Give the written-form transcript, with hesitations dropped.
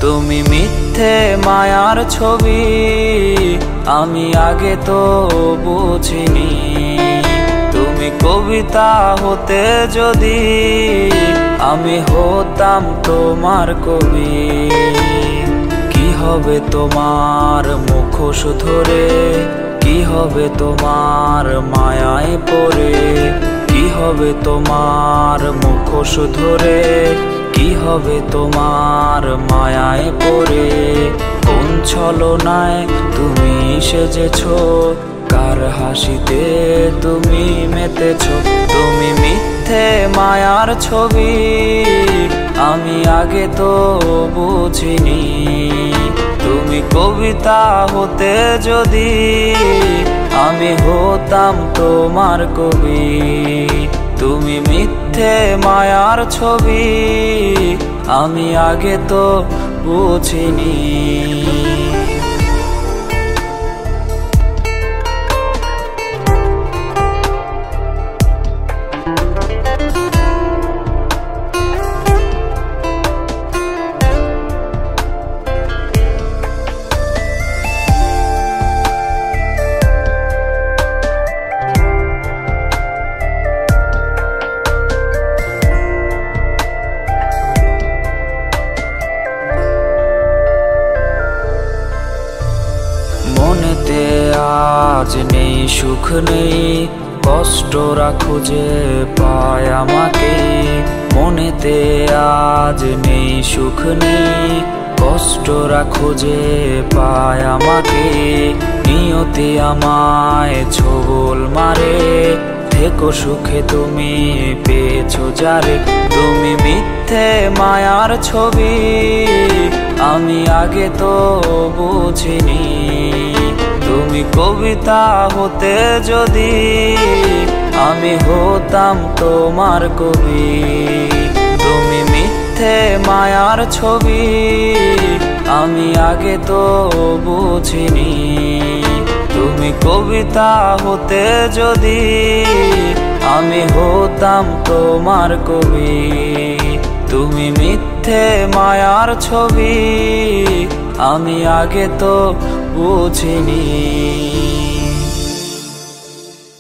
তুমি মিথ্যে মায়ার ছবি, আমি আগে তো বুঝিনি। তুমি কবিতা হতে যদি, আমি হতাম তোমার কবি। কি হবে তোমার মুখোশ ধরে, কি হবে তোমার মায়ায় পড়ে, কি হবে তোমার মুখোশ ধরে, কি হবে তোমার মায়ায় পড়ে। কোন ছলনায় তুমি সেজেছো, কার হাসিতে তুমি মেতেছ। তুমি মিথ্যে মায়ার ছবি, আমি আগে তো বুঝিনি। তুমি কবিতা হতে যদি, আমি হতাম তোমার কবি। তুমি মিথ্যে মায়ার ছবি, আমি আগে তো বুঝিনি। মনেতে আজ নেই সুখ নেই, কষ্টরা খুঁজে পায় আমাকে। মনেতে আজ নেই সুখ নেই, কষ্টরা খুঁজে পায় আমাকে। নিয়তি আমায় ছোবল মারে, থেকো সুখে তুমি পেয়েছো যারে। তুমি মিথ্যে মায়ার ছবি, আমি আগে তো বুঝিনি। তুমি কবিতা হতে যদি, আমি হতাম তোমার কবি। তুমি মিথ্যে মায়ার ছবি, আমি আগে তো বুঝিনি। তুমি কবিতা হতে যদি, আমি হতাম তোমার কবি। তুমি মিথ্যে মায়ার ছবি, আমি আগে তো বুঝিনি।